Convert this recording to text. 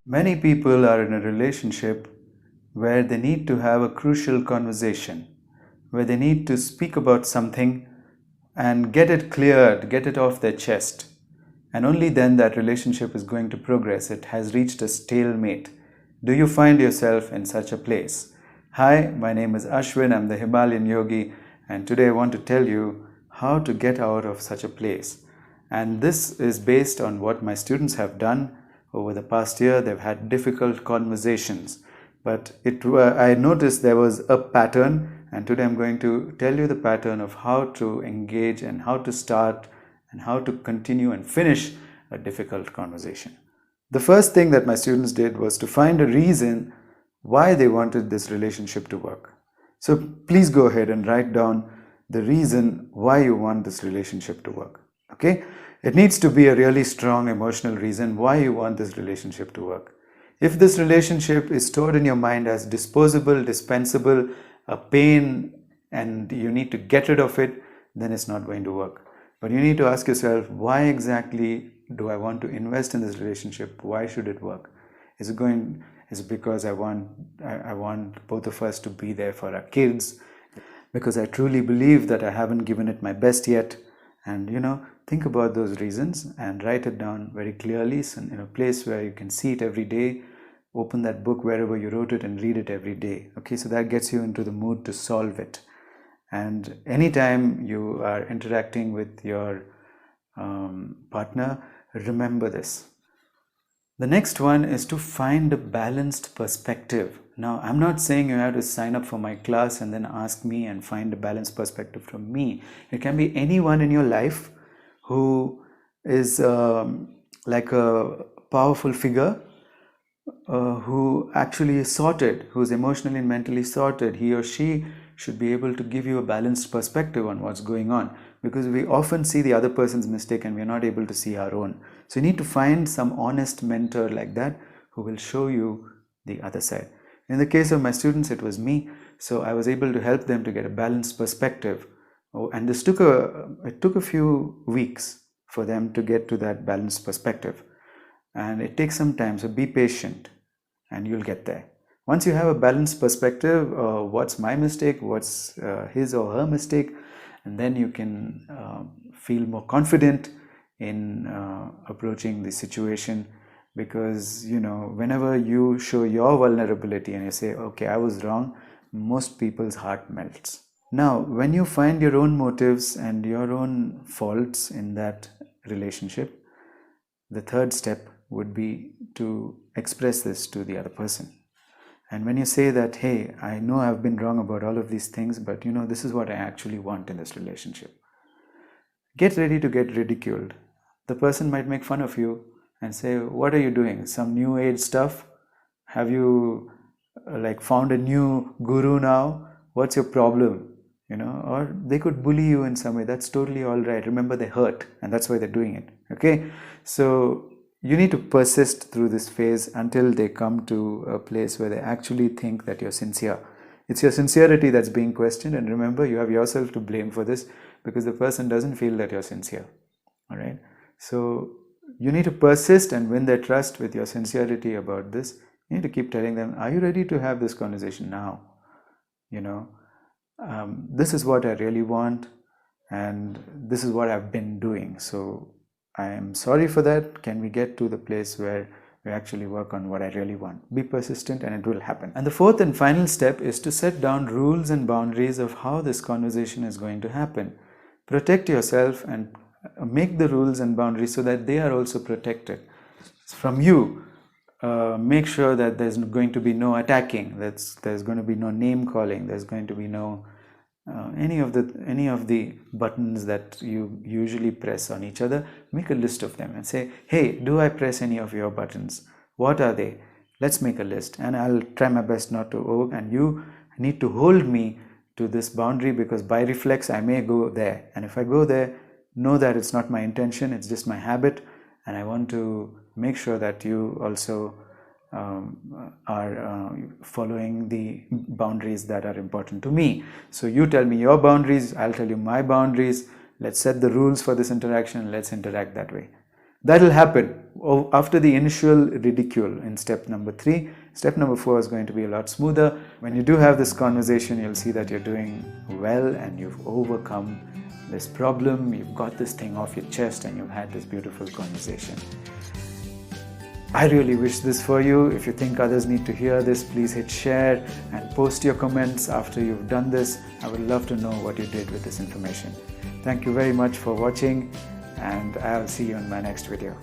Many people are in a relationship where they need to have a crucial conversation, where they need to speak about something and get it cleared, get it off their chest. And only then that relationship is going to progress. It has reached a stalemate. Do you find yourself in such a place? Hi, my name is Ashwin. I'm the Himalayan Yogi, and today I want to tell you how to get out of such a place. And this is based on what my students have done over the past year. They've had difficult conversations, but I noticed there was a pattern, and today I'm going to tell you the pattern of how to engage and how to start and how to continue and finish a difficult conversation. The first thing that my students did was to find a reason why they wanted this relationship to work. So please go ahead and write down the reason why you want this relationship to work. Okay? It needs to be a really strong emotional reason why you want this relationship to work. If this relationship is stored in your mind as disposable, dispensable, a pain, and you need to get rid of it, then it's not going to work. But you need to ask yourself, why exactly do I want to invest in this relationship? Why should it work? Is it because I want both of us to be there for our kids? Because I truly believe that I haven't given it my best yet. And think about those reasons and write it down very clearly in a place where you can see it every day. Open that book wherever you wrote it and read it every day. Okay, so that gets you into the mood to solve it. And anytime you are interacting with your partner, remember this. The next one is to find a balanced perspective. Now, I'm not saying you have to sign up for my class and then ask me and find a balanced perspective from me. It can be anyone in your life who is like a powerful figure, who actually is sorted, who's emotionally and mentally sorted. He or she should be able to give you a balanced perspective on what's going on, because we often see the other person's mistake and we're not able to see our own. So you need to find some honest mentor like that who will show you the other side. In the case of my students, it was me, so I was able to help them to get a balanced perspective. And it took a few weeks for them to get to that balanced perspective. And it takes some time, so be patient and you'll get there. Once you have a balanced perspective, what's my mistake, what's his or her mistake, and then you can feel more confident in approaching the situation, because whenever you show your vulnerability and you say, okay, I was wrong, most people's heart melts. Now, when you find your own motives and your own faults in that relationship, the third step would be to express this to the other person. And when you say that, hey, I know I've been wrong about all of these things, but this is what I actually want in this relationship. Get ready to get ridiculed. The person might make fun of you and say, what are you doing? Some new age stuff? Have you found a new guru now? What's your problem? Or they could bully you in some way. That's totally all right. Remember, they hurt, and that's why they're doing it. Okay? So you need to persist through this phase until they come to a place where they actually think that you're sincere. It's your sincerity that's being questioned, and remember, you have yourself to blame for this, because the person doesn't feel that you're sincere. All right? So you need to persist and win their trust with your sincerity about this. You need to keep telling them, are you ready to have this conversation now? This is what I really want, and this is what I've been doing. So I am sorry for that. Can we get to the place where we actually work on what I really want? Be persistent and it will happen. And the fourth and final step is to set down rules and boundaries of how this conversation is going to happen. Protect yourself and make the rules and boundaries so that they are also protected from you. Make sure that there's going to be no attacking, there's going to be no name calling, there's going to be no any of the buttons that you usually press on each other. Make a list of them and say, hey, do I press any of your buttons? What are they? Let's make a list, and I'll try my best not to and you need to hold me to this boundary, because by reflex I may go there, and if I go there, know that it's not my intention, it's just my habit, and I want to make sure that you also are following the boundaries that are important to me. So you tell me your boundaries, I'll tell you my boundaries. Let's set the rules for this interaction. Let's interact that way. That'll happen after the initial ridicule in step number 3. Step number 4 is going to be a lot smoother. When you do have this conversation, you'll see that you're doing well and you've overcome this problem. You've got this thing off your chest and you've had this beautiful conversation. I really wish this for you. If you think others need to hear this, please hit share and post your comments after you've done this. I would love to know what you did with this information. Thank you very much for watching, and I'll see you in my next video.